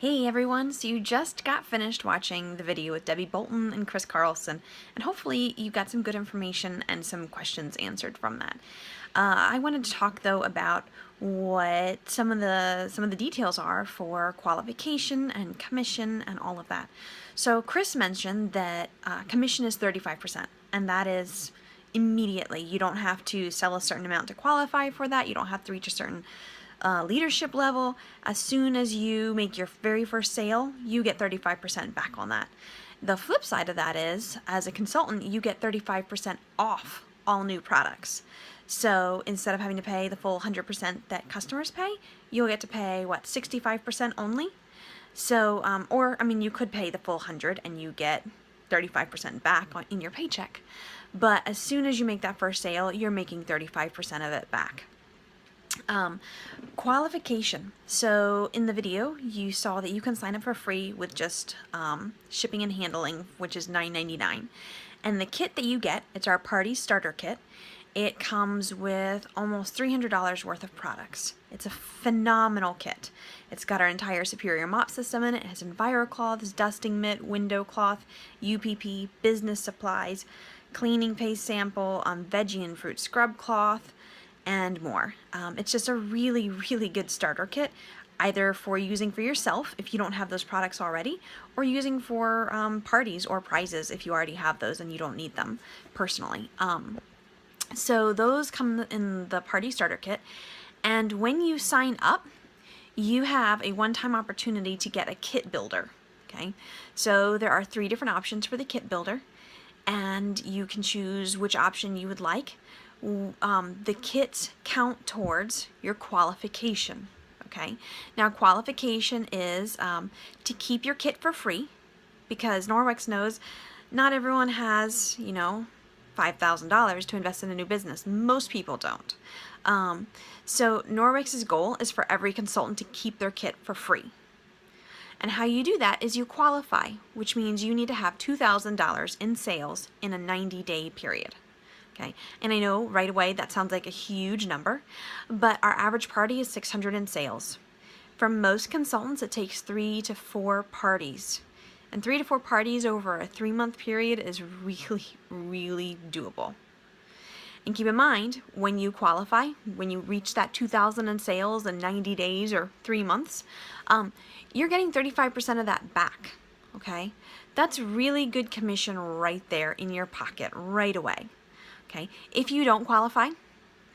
Hey everyone, so you just got finished watching the video with Debbie Bolton and Chris Carlson, and hopefully you got some good information and some questions answered from that. I wanted to talk though about what some of the details are for qualification and commission and all of that. So Chris mentioned that commission is 35%, and that is immediately. You don't have to sell a certain amount to qualify for that. You don't have to reach a certain leadership level. As soon as you make your very first sale, you get 35% back on that. The flip side of that is, as a consultant, you get 35% off all new products. So instead of having to pay the full 100% that customers pay, you'll get to pay, 65% only? So, you could pay the full 100 and you get 35% back in your paycheck. But as soon as you make that first sale, you're making 35% of it back. Qualification. So in the video, you saw that you can sign up for free with just shipping and handling, which is $9.99. And the kit that you get, it's our party starter kit. It comes with almost $300 worth of products. It's a phenomenal kit. It's got our entire Superior mop system in it. It has EnviroCloths, dusting mitt, window cloth, UPP, business supplies, cleaning paste sample, veggie and fruit scrub cloth, and more. It's just a really, really good starter kit, either for using for yourself if you don't have those products already, or using for parties or prizes if you already have those and you don't need them personally. So those come in the party starter kit, and when you sign up, you have a one-time opportunity to get a kit builder. Okay, so there are 3 different options for the kit builder, and you can choose which option you would like. The kits count towards your qualification. Okay, now qualification is to keep your kit for free, because Norwex knows not everyone has, $5,000 to invest in a new business. Most people don't. So Norwex's goal is for every consultant to keep their kit for free. And how you do that is you qualify, which means you need to have $2,000 in sales in a 90-day period. Okay, and I know right away that sounds like a huge number, but our average party is 600 in sales. For most consultants, it takes 3 to 4 parties. And 3 to 4 parties over a 3-month period is really, really doable. And keep in mind, when you qualify, when you reach that 2,000 in sales in 90 days or 3 months, you're getting 35% of that back. Okay, that's really good commission right there in your pocket right away. Okay, if you don't qualify,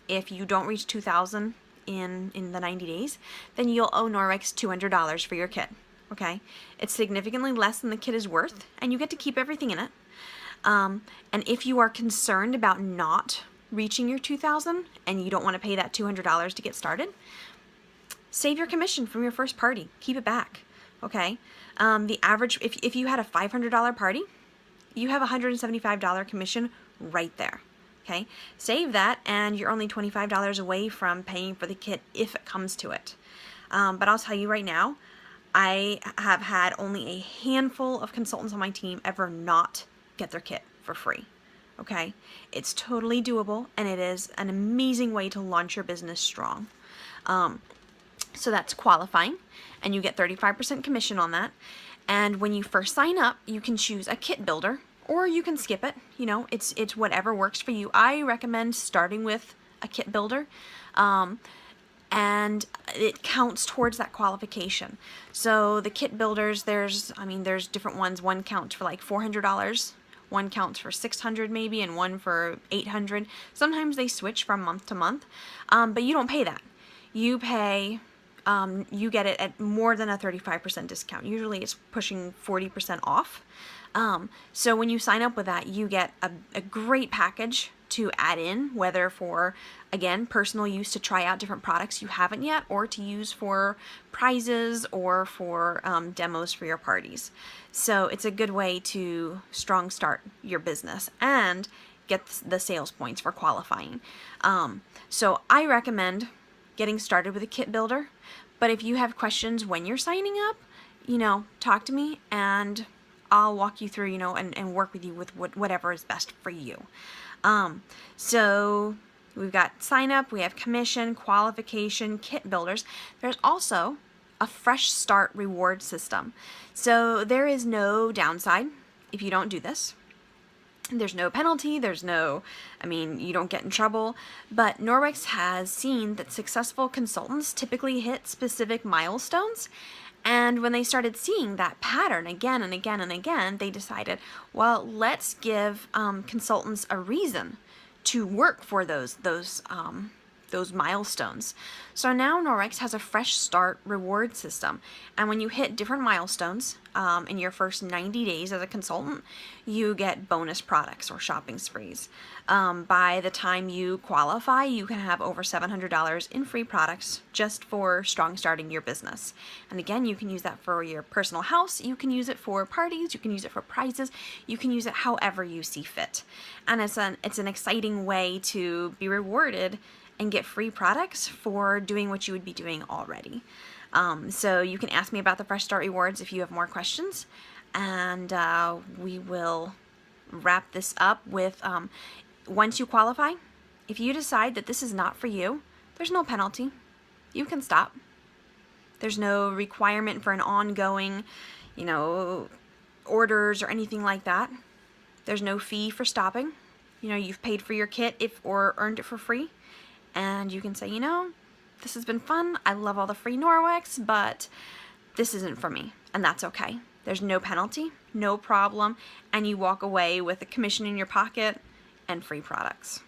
if you don't reach 2,000 in the 90 days, then you'll owe Norwex $200 for your kit. Okay, it's significantly less than the kit is worth, and you get to keep everything in it. And if you are concerned about not reaching your 2,000 and you don't want to pay that $200 to get started, save your commission from your first party. Keep it back. Okay, the average, if you had a $500 party, you have a $175 commission right there. Okay, save that, and you're only $25 away from paying for the kit if it comes to it. But I'll tell you right now, I have had only a handful of consultants on my team ever not get their kit for free. Okay, it's totally doable, and it is an amazing way to launch your business strong. So that's qualifying, and you get 35% commission on that. And when you first sign up, you can choose a kit builder, or you can skip it. It's whatever works for you. I recommend starting with a kit builder, and it counts towards that qualification. So the kit builders, there's different ones. One counts for like $400, one counts for $600 maybe, and one for $800. Sometimes they switch from month to month, but you don't pay that. You pay. You get it at more than a 35% discount. Usually it's pushing 40% off. So when you sign up with that, you get a great package to add in, whether for, again, personal use to try out different products you haven't yet, or to use for prizes or for demos for your parties. So it's a good way to strong start your business and get the sales points for qualifying. So I recommend getting started with a kit builder, but if you have questions when you're signing up, talk to me and I'll walk you through, and work with you with whatever is best for you. So we've got sign up, we have commission, qualification, kit builders. There's also a fresh start reward system. So there is no downside if you don't do this. There's no penalty, you don't get in trouble, but Norwex has seen that successful consultants typically hit specific milestones, and when they started seeing that pattern again and again and again, they decided, well, let's give consultants a reason to work for those milestones. So now Norwex has a fresh start reward system, and when you hit different milestones in your first 90 days as a consultant, you get bonus products or shopping sprees. By the time you qualify, you can have over $700 in free products just for strong starting your business. And again, you can use that for your personal house, you can use it for parties, you can use it for prizes, you can use it however you see fit. And it's an exciting way to be rewarded and get free products for doing what you would be doing already. So you can ask me about the Fresh Start Rewards if you have more questions, and we will wrap this up with once you qualify, if you decide that this is not for you, there's no penalty. You can stop. There's no requirement for an ongoing, orders or anything like that. There's no fee for stopping. You've paid for your kit or earned it for free. And you can say, this has been fun. I love all the free Norwex, but this isn't for me. And that's okay. There's no penalty, no problem. And you walk away with a commission in your pocket and free products.